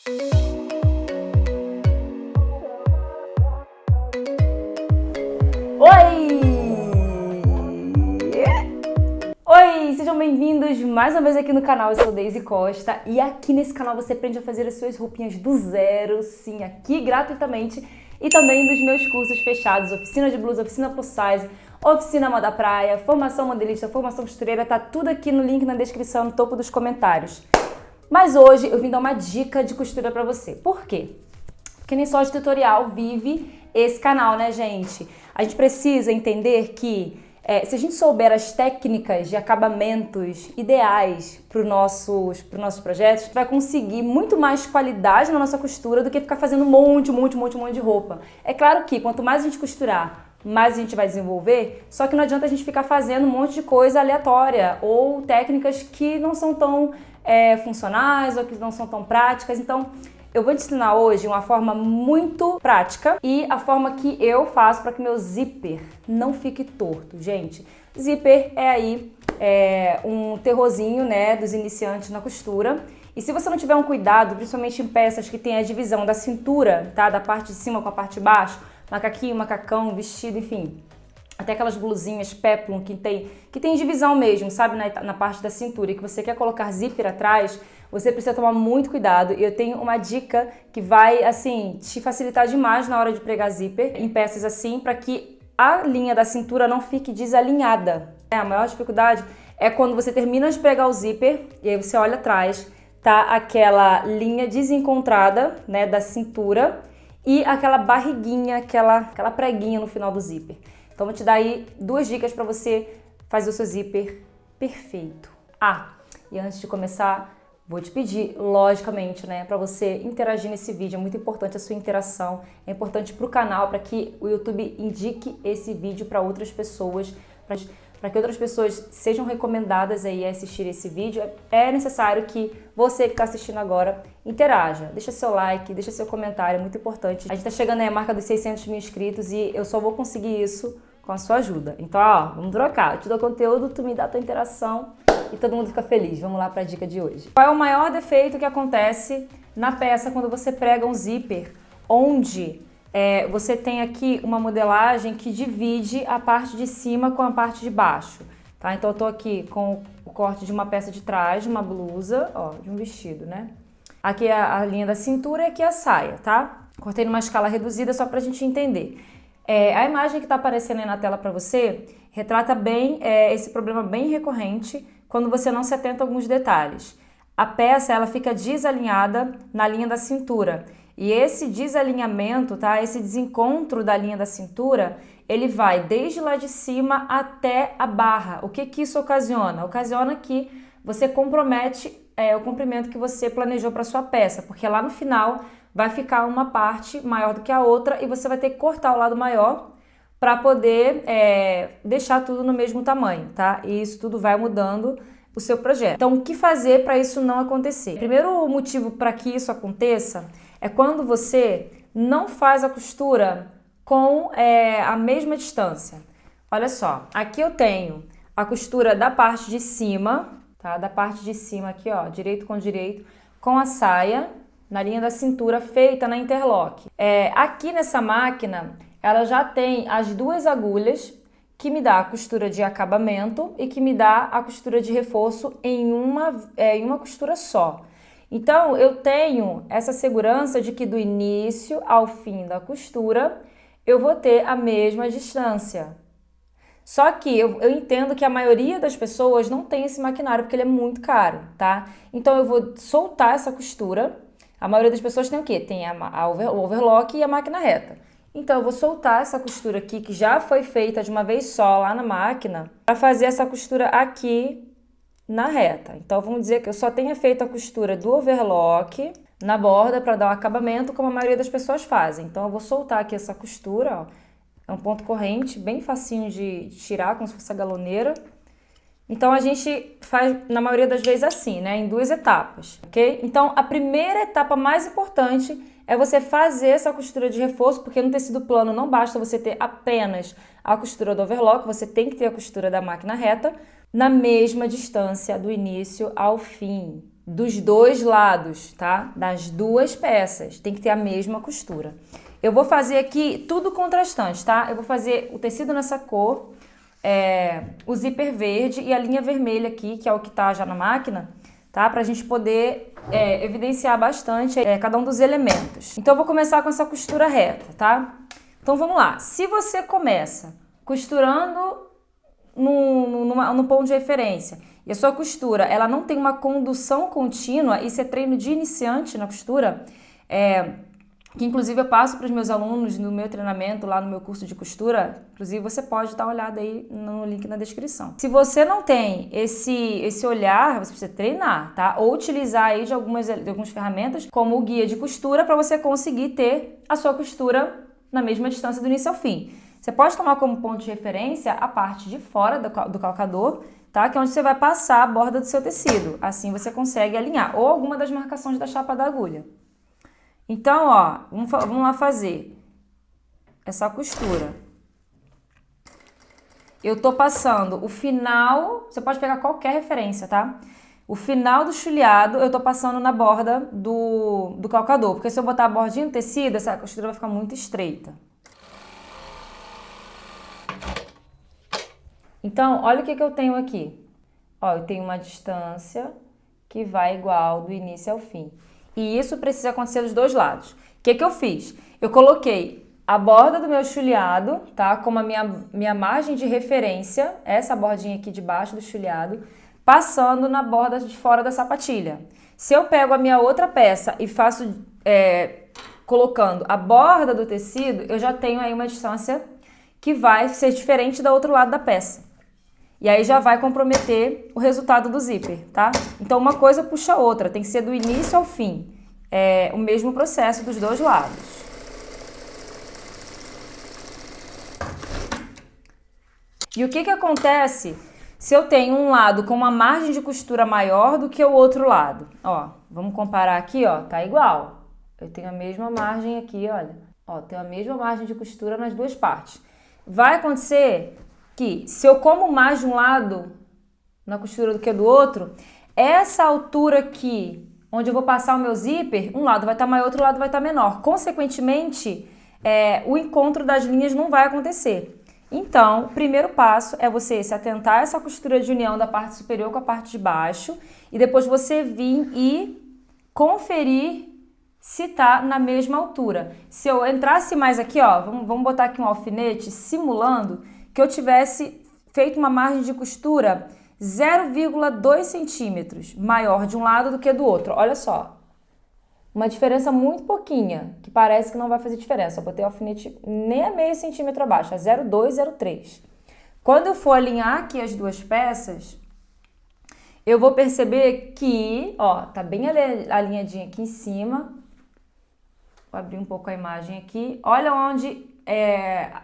Oi, sejam bem-vindos mais uma vez aqui no canal. Eu sou Deise Costa e aqui nesse canal você aprende a fazer as suas roupinhas do zero, sim, aqui gratuitamente, e também nos meus cursos fechados, oficina de blusa, oficina plus size, oficina moda praia, formação modelista, formação costureira, tá tudo aqui no link na descrição, no topo dos comentários. Mas hoje eu vim dar uma dica de costura pra você. Por quê? Porque nem só de tutorial vive esse canal, né, gente? A gente precisa entender que se a gente souber as técnicas de acabamentos ideais para os nossos projetos, a gente vai conseguir muito mais qualidade na nossa costura do que ficar fazendo um monte de roupa. É claro que quanto mais a gente costurar, mais a gente vai desenvolver, só que não adianta a gente ficar fazendo um monte de coisa aleatória ou técnicas que não são tão funcionais ou que não são tão práticas. Então, eu vou te ensinar hoje uma forma muito prática e a forma que eu faço para que meu zíper não fique torto. Gente, zíper um terrorzinho, né, dos iniciantes na costura. E se você não tiver um cuidado, principalmente em peças que tem a divisão da cintura, tá, da parte de cima com a parte de baixo, macaquinho, macacão, vestido, enfim, até aquelas blusinhas peplum que tem divisão mesmo, sabe, na parte da cintura, e que você quer colocar zíper atrás, você precisa tomar muito cuidado. E eu tenho uma dica que vai, assim, te facilitar demais na hora de pregar zíper em peças assim, para que a linha da cintura não fique desalinhada. A maior dificuldade é quando você termina de pregar o zíper e aí você olha atrás, tá aquela linha desencontrada, né, da cintura e aquela barriguinha, aquela preguinha no final do zíper. Então vou te dar aí duas dicas para você fazer o seu zíper perfeito. E antes de começar, vou te pedir, logicamente, né, para você interagir nesse vídeo. É muito importante a sua interação, é importante para o canal, para que o YouTube indique esse vídeo para outras pessoas, para que outras pessoas sejam recomendadas aí a assistir esse vídeo. É necessário que você que está assistindo agora interaja, deixa seu like, deixa seu comentário, é muito importante. A gente está chegando aí à marca dos 600 mil inscritos e eu só vou conseguir isso com a sua ajuda. Então, vamos trocar. Eu te dou conteúdo, tu me dá a tua interação e todo mundo fica feliz. Vamos lá para a dica de hoje. Qual é o maior defeito que acontece na peça quando você prega um zíper, onde você tem aqui uma modelagem que divide a parte de cima com a parte de baixo, tá? Então eu tô aqui com o corte de uma peça de trás, de uma blusa, de um vestido, né? Aqui é a linha da cintura e aqui é a saia, tá? Cortei numa escala reduzida só pra gente entender. A imagem que tá aparecendo aí na tela pra você retrata bem esse problema bem recorrente quando você não se atenta a alguns detalhes. A peça, ela fica desalinhada na linha da cintura. E esse desalinhamento, tá? Esse desencontro da linha da cintura, ele vai desde lá de cima até a barra. O que isso ocasiona? Ocasiona que você compromete o comprimento que você planejou para sua peça, porque lá no final vai ficar uma parte maior do que a outra e você vai ter que cortar o lado maior para poder deixar tudo no mesmo tamanho, tá? E isso tudo vai mudando o seu projeto. Então, o que fazer para isso não acontecer? O primeiro motivo para que isso aconteça é quando você não faz a costura com a mesma distância. Olha só, aqui eu tenho a costura da parte de cima, tá? Da parte de cima aqui, direito, com a saia na linha da cintura feita na interlock. Aqui nessa máquina, ela já tem as duas agulhas que me dá a costura de acabamento e que me dá a costura de reforço em uma costura só. Então, eu tenho essa segurança de que do início ao fim da costura, eu vou ter a mesma distância. Só que eu entendo que a maioria das pessoas não tem esse maquinário, porque ele é muito caro, tá? Então, eu vou soltar essa costura. A maioria das pessoas tem o quê? Tem o overlock e a máquina reta. Então, eu vou soltar essa costura aqui, que já foi feita de uma vez só lá na máquina, para fazer essa costura aqui na reta. Então, vamos dizer que eu só tenha feito a costura do overlock na borda para dar o acabamento, como a maioria das pessoas fazem. Então, eu vou soltar aqui essa costura, é um ponto corrente, bem facinho de tirar, como se fosse a galoneira. Então, a gente faz, na maioria das vezes, assim, né? Em duas etapas, ok? Então, a primeira etapa mais importante é você fazer essa costura de reforço, porque no tecido plano não basta você ter apenas a costura do overlock, você tem que ter a costura da máquina reta na mesma distância do início ao fim, dos dois lados, tá? Das duas peças, tem que ter a mesma costura. Eu vou fazer aqui tudo contrastante, tá? Eu vou fazer o tecido nessa cor, o zíper verde e a linha vermelha aqui, que é o que tá já na máquina, tá? Pra gente poder evidenciar bastante cada um dos elementos. Então eu vou começar com essa costura reta, tá? Então vamos lá. Se você começa costurando no ponto de referência e a sua costura ela não tem uma condução contínua, isso é treino de iniciante na costura, que inclusive eu passo para os meus alunos no meu treinamento, lá no meu curso de costura, inclusive você pode dar uma olhada aí no link na descrição. Se você não tem esse olhar, você precisa treinar, tá? Ou utilizar aí de algumas ferramentas, como o guia de costura, para você conseguir ter a sua costura na mesma distância do início ao fim. Você pode tomar como ponto de referência a parte de fora do calcador, tá? Que é onde você vai passar a borda do seu tecido. Assim você consegue alinhar, ou alguma das marcações da chapa da agulha. Então, ó, vamos lá fazer essa costura. Eu tô passando o final, você pode pegar qualquer referência, tá? O final do chuleado eu tô passando na borda do calcador, porque se eu botar a bordinha no tecido, essa costura vai ficar muito estreita. Então, olha o que eu tenho aqui. Ó, eu tenho uma distância que vai igual do início ao fim. E isso precisa acontecer dos dois lados. O que eu fiz? Eu coloquei a borda do meu chuleado, tá? Como a minha margem de referência, essa bordinha aqui de baixo do chuleado, passando na borda de fora da sapatilha. Se eu pego a minha outra peça e faço, colocando a borda do tecido, eu já tenho aí uma distância que vai ser diferente do outro lado da peça. E aí já vai comprometer o resultado do zíper, tá? Então uma coisa puxa a outra, tem que ser do início ao fim. É o mesmo processo dos dois lados. E o que acontece se eu tenho um lado com uma margem de costura maior do que o outro lado? Ó, vamos comparar aqui, ó, tá igual. Eu tenho a mesma margem aqui, olha. Ó, tenho a mesma margem de costura nas duas partes. Vai acontecer que se eu como mais de um lado na costura do que do outro, essa altura aqui, onde eu vou passar o meu zíper, um lado vai estar maior, outro lado vai estar menor. Consequentemente, o encontro das linhas não vai acontecer. Então, o primeiro passo é você se atentar a essa costura de união da parte superior com a parte de baixo e depois você vir e conferir se tá na mesma altura. Se eu entrasse mais aqui, ó, vamos botar aqui um alfinete simulando que eu tivesse feito uma margem de costura 0,2 centímetros maior de um lado do que do outro. Olha só, uma diferença muito pouquinha, que parece que não vai fazer diferença. Eu botei o alfinete nem a meio centímetro abaixo, a 0,2, 0,3. Quando eu for alinhar aqui as duas peças, eu vou perceber que, ó, tá bem alinhadinha aqui em cima. Vou abrir um pouco a imagem aqui. Olha onde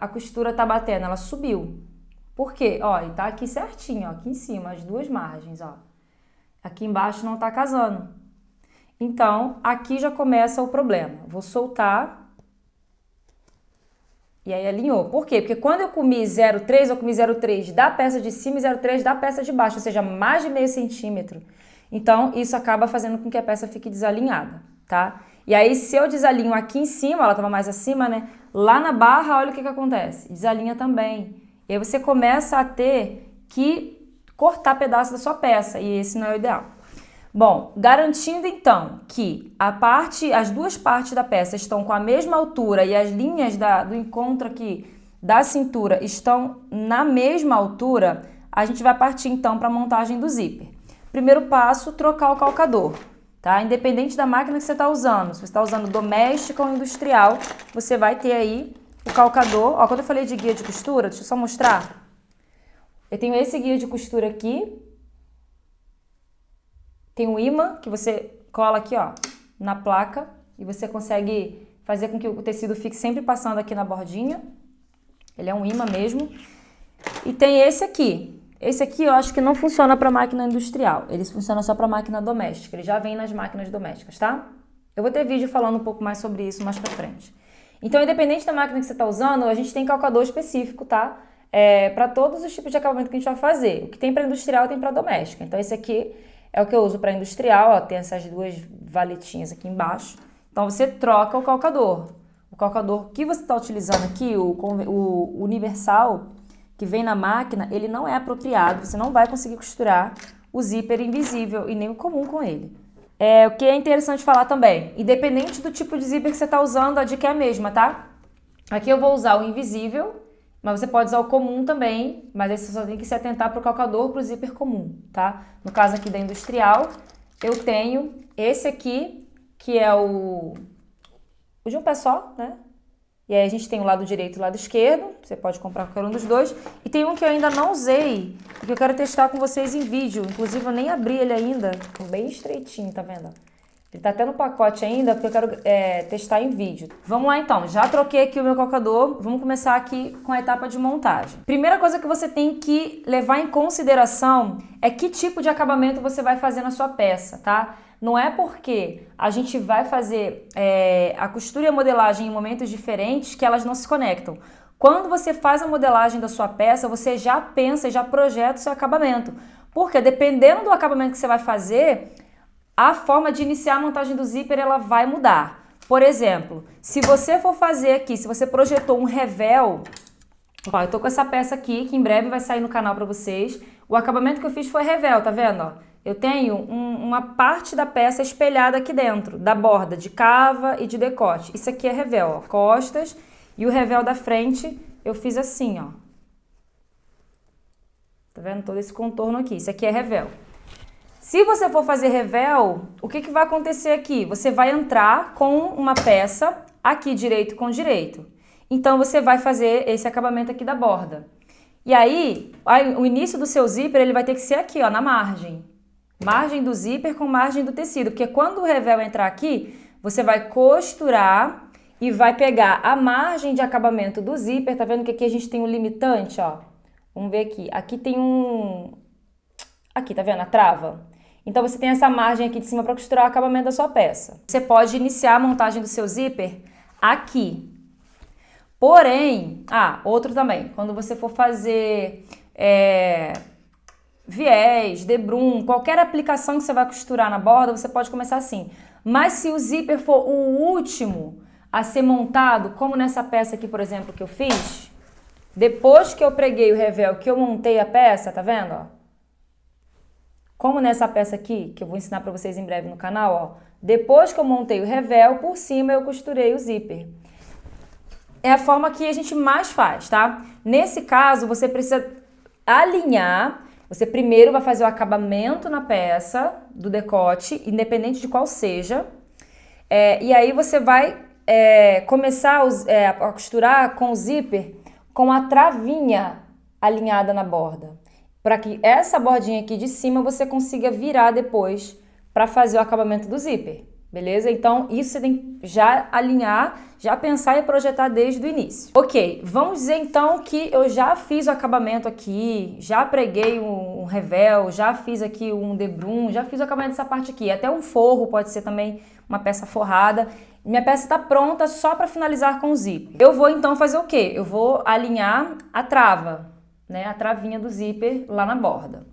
a costura tá batendo, ela subiu. Por quê? Ó, e tá aqui certinho, ó, aqui em cima, as duas margens, ó. Aqui embaixo não tá casando. Então, aqui já começa o problema. Vou soltar. E aí alinhou. Por quê? Porque quando eu comi 0,3, eu comi 0,3 da peça de cima e 0,3 da peça de baixo, ou seja, mais de meio centímetro. Então, isso acaba fazendo com que a peça fique desalinhada, tá? E aí, se eu desalinho aqui em cima, ela estava mais acima, né? Lá na barra, olha o que acontece. Desalinha também. E aí você começa a ter que cortar pedaço da sua peça. E esse não é o ideal. Bom, garantindo então que as duas partes da peça estão com a mesma altura e as linhas do encontro aqui da cintura estão na mesma altura, a gente vai partir então para a montagem do zíper. Primeiro passo, trocar o calcador. Tá? Independente da máquina que você está usando, se você está usando doméstica ou industrial, você vai ter aí o calcador. Ó, quando eu falei de guia de costura, deixa eu só mostrar. Eu tenho esse guia de costura aqui. Tem um imã que você cola aqui, ó, na placa e você consegue fazer com que o tecido fique sempre passando aqui na bordinha. Ele é um imã mesmo. E tem esse aqui. Esse aqui eu acho que não funciona para máquina industrial, ele funciona só para máquina doméstica, ele já vem nas máquinas domésticas, tá? Eu vou ter vídeo falando um pouco mais sobre isso mais pra frente. Então, independente da máquina que você está usando, a gente tem calcador específico, tá? Para todos os tipos de acabamento que a gente vai fazer. O que tem para industrial tem para doméstica. Então, esse aqui é o que eu uso para industrial, ó, tem essas duas valetinhas aqui embaixo. Então você troca o calcador. O calcador que você está utilizando aqui, o universal, que vem na máquina, ele não é apropriado, você não vai conseguir costurar o zíper invisível e nem o comum com ele. O que é interessante falar também, independente do tipo de zíper que você está usando, a dica é a mesma, tá? Aqui eu vou usar o invisível, mas você pode usar o comum também, mas aí você só tem que se atentar para o calcador, para o zíper comum, tá? No caso aqui da industrial, eu tenho esse aqui, que é o de um pé só, né? E aí a gente tem o lado direito e o lado esquerdo, você pode comprar qualquer um dos dois. E tem um que eu ainda não usei, e que eu quero testar com vocês em vídeo. Inclusive eu nem abri ele ainda, bem estreitinho, tá vendo? Ele tá até no pacote ainda, porque eu quero testar em vídeo. Vamos lá então, já troquei aqui o meu calcador, vamos começar aqui com a etapa de montagem. Primeira coisa que você tem que levar em consideração é que tipo de acabamento você vai fazer na sua peça, tá? Não é porque a gente vai fazer a costura e a modelagem em momentos diferentes que elas não se conectam. Quando você faz a modelagem da sua peça, você já pensa e já projeta o seu acabamento. Porque dependendo do acabamento que você vai fazer, a forma de iniciar a montagem do zíper ela vai mudar. Por exemplo, se você for fazer aqui, se você projetou um revel, ó, eu tô com essa peça aqui que em breve vai sair no canal para vocês. O acabamento que eu fiz foi revel, tá vendo? Ó? Eu tenho uma parte da peça espelhada aqui dentro, da borda de cava e de decote. Isso aqui é revel, ó, costas, e o revel da frente eu fiz assim, ó. Tá vendo todo esse contorno aqui? Isso aqui é revel. Se você for fazer revel, o que vai acontecer aqui? Você vai entrar com uma peça aqui direito com direito. Então você vai fazer esse acabamento aqui da borda. E aí, o início do seu zíper ele vai ter que ser aqui, ó, na margem. Margem do zíper com margem do tecido, porque quando o revel entrar aqui, você vai costurar e vai pegar a margem de acabamento do zíper. Tá vendo que aqui a gente tem um limitante, ó? Vamos ver aqui. Aqui tem aqui, tá vendo a trava? Então você tem essa margem aqui de cima para costurar o acabamento da sua peça. Você pode iniciar a montagem do seu zíper aqui. Porém, outro também, quando você for fazer viés, debrum, qualquer aplicação que você vai costurar na borda, você pode começar assim. Mas se o zíper for o último a ser montado, como nessa peça aqui, por exemplo, que eu fiz, depois que eu preguei o revel, que eu montei a peça, tá vendo, ó? Como nessa peça aqui, que eu vou ensinar pra vocês em breve no canal, ó. Depois que eu montei o revel, por cima eu costurei o zíper. É a forma que a gente mais faz, tá? Nesse caso, você precisa alinhar. Você primeiro vai fazer o acabamento na peça do decote, independente de qual seja. E aí você vai começar a costurar com o zíper com a travinha alinhada na borda. Para que essa bordinha aqui de cima você consiga virar depois para fazer o acabamento do zíper, beleza? Então isso você tem que já alinhar, já pensar e projetar desde o início. Ok, vamos dizer então que eu já fiz o acabamento aqui, já preguei um revel, já fiz aqui um debrum, já fiz o acabamento dessa parte aqui, até um forro pode ser também uma peça forrada. Minha peça está pronta só para finalizar com o zíper. Eu vou então fazer o quê? Eu vou alinhar a trava, né, a travinha do zíper lá na borda.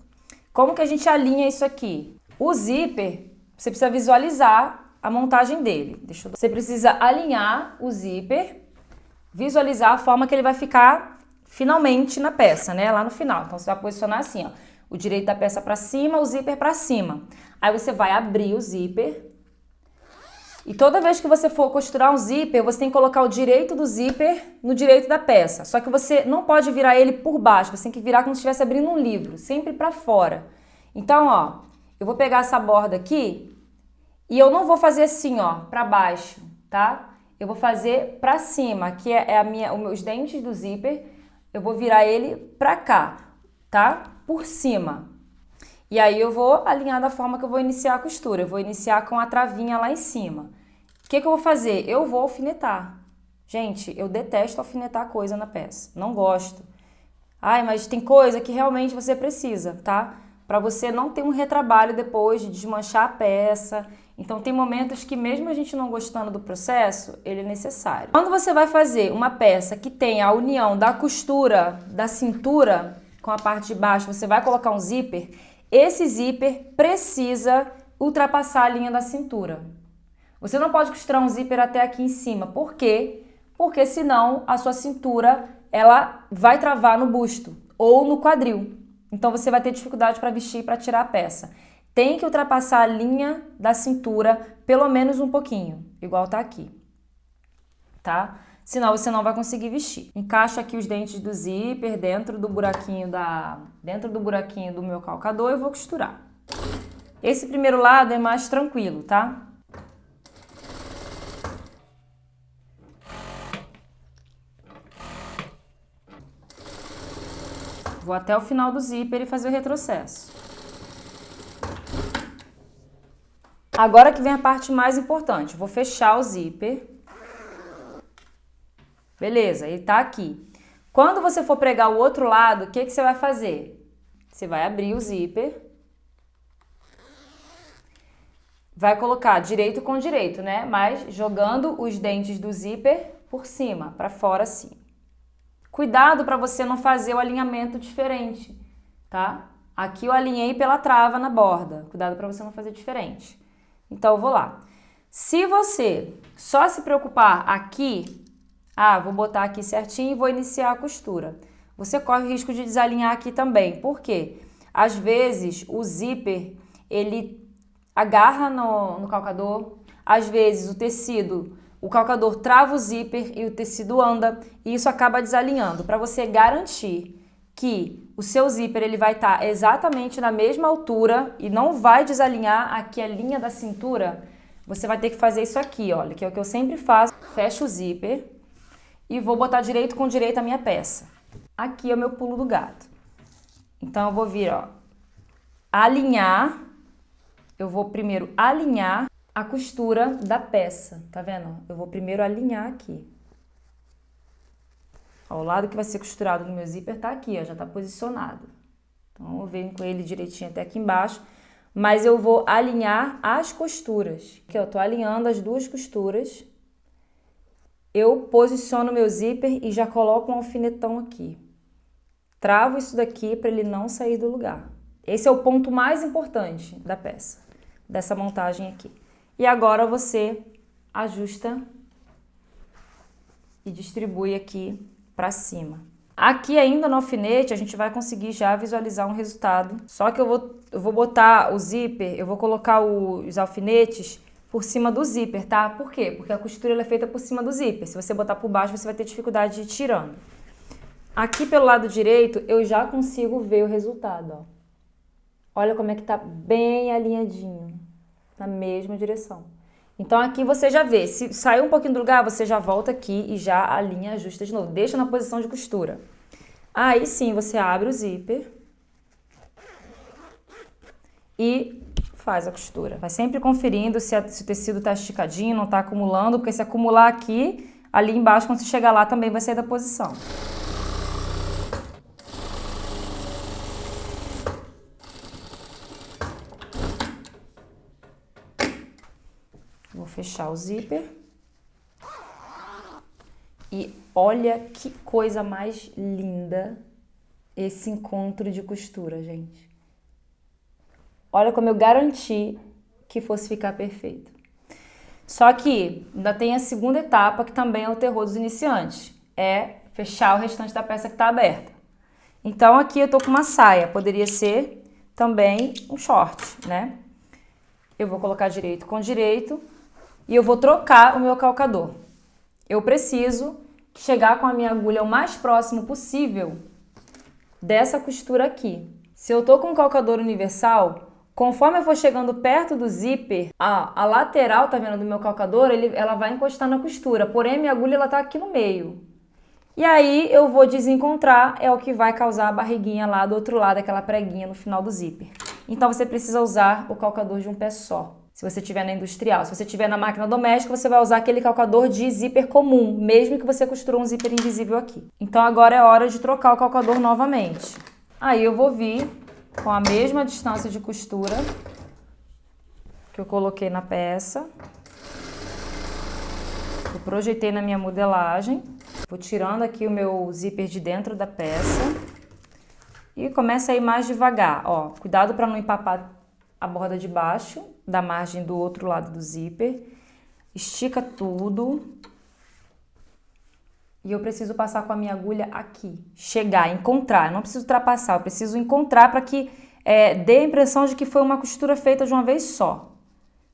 Como que a gente alinha isso aqui? O zíper, você precisa visualizar a montagem dele. Você precisa alinhar o zíper, visualizar a forma que ele vai ficar finalmente na peça, né, lá no final. Então você vai posicionar assim, ó, o direito da peça para cima, o zíper para cima. Aí você vai abrir o zíper. E toda vez que você for costurar um zíper, você tem que colocar o direito do zíper no direito da peça. Só que você não pode virar ele por baixo, você tem que virar como se estivesse abrindo um livro, sempre para fora. Então, ó, eu vou pegar essa borda aqui e eu não vou fazer assim, ó, para baixo, tá? Eu vou fazer para cima, que os meus dentes do zíper, eu vou virar ele para cá, tá? Por cima. E aí eu vou alinhar da forma que eu vou iniciar a costura. Eu vou iniciar com a travinha lá em cima. O que eu vou fazer? Eu vou alfinetar. Gente, eu detesto alfinetar coisa na peça. Não gosto. Ai, mas tem coisa que realmente você precisa, tá? Para você não ter um retrabalho depois de desmanchar a peça. Então tem momentos que mesmo a gente não gostando do processo, ele é necessário. Quando você vai fazer uma peça que tem a união da costura da cintura com a parte de baixo, você vai colocar um zíper. esse zíper precisa ultrapassar a linha da cintura. Você não pode costurar um zíper até aqui em cima. Por quê? Porque senão a sua cintura ela vai travar no busto ou no quadril. Então você vai ter dificuldade para vestir e para tirar a peça. Tem que ultrapassar a linha da cintura pelo menos um pouquinho, igual tá aqui, tá? Senão você não vai conseguir vestir. Encaixo aqui os dentes do zíper dentro do buraquinho do meu calcador e vou costurar. Esse primeiro lado é mais tranquilo, tá? Vou até o final do zíper e fazer o retrocesso. Agora que vem a parte mais importante, vou fechar o zíper. Beleza, ele tá aqui. Quando você for pregar o outro lado, o que que você vai fazer? Você vai abrir o zíper. Vai colocar direito com direito, né? Mas jogando os dentes do zíper por cima, para fora assim. Cuidado para você não fazer o alinhamento diferente, tá? Aqui eu alinhei pela trava na borda. Cuidado para você não fazer diferente. Então eu vou lá. Se você só se preocupar aqui, vou botar aqui certinho e vou iniciar a costura. Você corre o risco de desalinhar aqui também. Por quê? Às vezes o zíper, ele agarra no calcador. Às vezes o calcador trava o zíper e o tecido anda. E isso acaba desalinhando. Para você garantir que o seu zíper ele vai estar exatamente na mesma altura e não vai desalinhar aqui a linha da cintura, você vai ter que fazer isso aqui, olha, que é o que eu sempre faço. Fecho o zíper e vou botar direito com direito a minha peça. Aqui é o meu pulo do gato. Então eu vou vir, ó, alinhar. Eu vou primeiro alinhar a costura da peça, tá vendo? Eu vou primeiro alinhar aqui. Ó, o lado que vai ser costurado no meu zíper tá aqui, ó, já tá posicionado. Então eu venho com ele direitinho até aqui embaixo, mas eu vou alinhar as costuras. Aqui, ó, eu tô alinhando as duas costuras. Eu posiciono meu zíper e já coloco um alfinetão aqui. Travo isso daqui para ele não sair do lugar. Esse é o ponto mais importante da peça, dessa montagem aqui. E agora você ajusta e distribui aqui para cima. Aqui ainda no alfinete a gente vai conseguir já visualizar um resultado. Só que eu vou botar o zíper, eu vou colocar os alfinetes por cima do zíper, tá? Por quê? Porque a costura ela é feita por cima do zíper. Se você botar por baixo, você vai ter dificuldade de ir tirando. Aqui pelo lado direito, eu já consigo ver o resultado, ó. Olha como é que tá bem alinhadinho, na mesma direção. Então aqui você já vê, se sair um pouquinho do lugar, você já volta aqui e já alinha, ajusta de novo. Deixa na posição de costura. Aí sim, você abre o zíper e faz a costura. Vai sempre conferindo se o tecido tá esticadinho, não tá acumulando, porque se acumular aqui, ali embaixo, quando você chegar lá, também vai sair da posição. Vou fechar o zíper. E olha que coisa mais linda esse encontro de costura, gente. Olha como eu garanti que fosse ficar perfeito. Só que ainda tem a segunda etapa, que também é o terror dos iniciantes. É fechar o restante da peça que está aberta. Então aqui eu tô com uma saia, poderia ser também um short, né? Eu vou colocar direito com direito. E eu vou trocar o meu calcador. Eu preciso chegar com a minha agulha o mais próximo possível dessa costura aqui. Se eu tô com um calcador universal, conforme eu for chegando perto do zíper, a lateral, tá vendo, do meu calcador, ela vai encostar na costura. Porém, minha agulha ela tá aqui no meio. E aí eu vou desencontrar, é o que vai causar a barriguinha lá do outro lado, aquela preguinha no final do zíper. Então você precisa usar o calcador de um pé só. Se você estiver na industrial. Se você estiver na máquina doméstica, você vai usar aquele calcador de zíper comum, mesmo que você costurou um zíper invisível aqui. Então agora é hora de trocar o calcador novamente. Aí eu vou vir com a mesma distância de costura que eu coloquei na peça. Eu projetei na minha modelagem. Vou tirando aqui o meu zíper de dentro da peça. E começa a ir mais devagar, ó. Cuidado para não empapar a borda de baixo da margem do outro lado do zíper. Estica tudo. E eu preciso passar com a minha agulha aqui. Chegar, encontrar. Eu não preciso ultrapassar, eu preciso encontrar para que dê a impressão de que foi uma costura feita de uma vez só.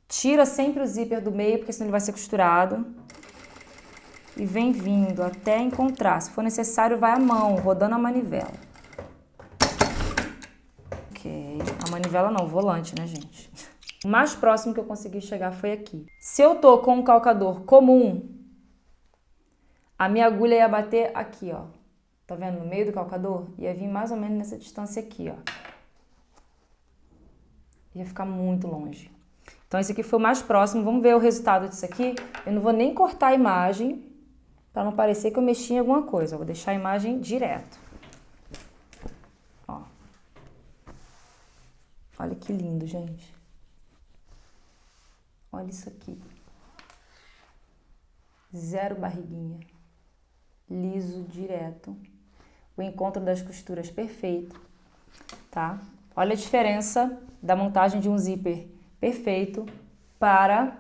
Tira sempre o zíper do meio, porque senão ele vai ser costurado. E vem vindo até encontrar. Se for necessário, vai à mão, rodando a manivela. Ok. A manivela não, o volante, né, gente? O mais próximo que eu consegui chegar foi aqui. Se eu tô com um calcador comum, a minha agulha ia bater aqui, ó. Tá vendo? No meio do calcador? Ia vir mais ou menos nessa distância aqui, ó. Ia ficar muito longe. Então, esse aqui foi o mais próximo. Vamos ver o resultado disso aqui. Eu não vou nem cortar a imagem, para não parecer que eu mexi em alguma coisa. Eu vou deixar a imagem direto. Ó. Olha que lindo, gente. Olha isso aqui. Zero barriguinha. Liso, direto. O encontro das costuras perfeito, tá? Olha a diferença da montagem de um zíper perfeito para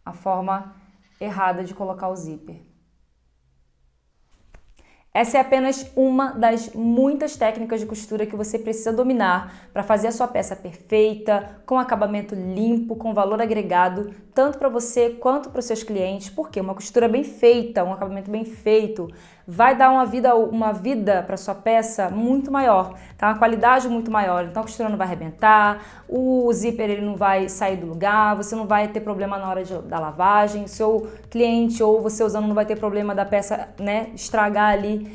a forma errada de colocar o zíper. Essa é apenas uma das muitas técnicas de costura que você precisa dominar para fazer a sua peça perfeita, com acabamento limpo, com valor agregado, tanto para você quanto para os seus clientes, porque uma costura bem feita, um acabamento bem feito, vai dar uma vida para sua peça muito maior, tá? Uma qualidade muito maior. Então a costura não vai arrebentar, o zíper ele não vai sair do lugar, você não vai ter problema na hora da lavagem, seu cliente ou você usando não vai ter problema da peça, né, estragar ali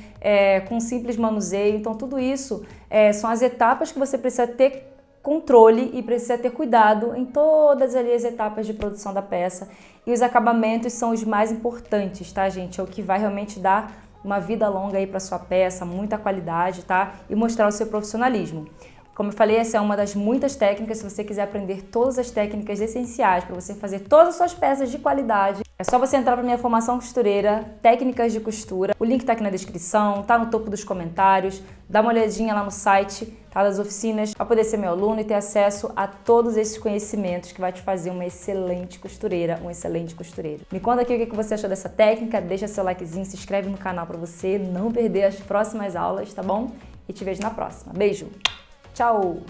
com um simples manuseio. Então tudo isso são as etapas que você precisa ter controle e precisa ter cuidado em todas ali as etapas de produção da peça. E os acabamentos são os mais importantes, tá, gente? É o que vai realmente dar uma vida longa aí para sua peça, muita qualidade, tá? E mostrar o seu profissionalismo. Como eu falei, essa é uma das muitas técnicas. Se você quiser aprender todas as técnicas essenciais para você fazer todas as suas peças de qualidade, é só você entrar para minha formação costureira, técnicas de costura. O link tá aqui na descrição, tá no topo dos comentários. Dá uma olhadinha lá no site, tá, das oficinas, para poder ser meu aluno e ter acesso a todos esses conhecimentos que vai te fazer uma excelente costureira, um excelente costureiro. Me conta aqui o que você achou dessa técnica, deixa seu likezinho, se inscreve no canal para você não perder as próximas aulas, tá bom? E te vejo na próxima. Beijo! Tchau!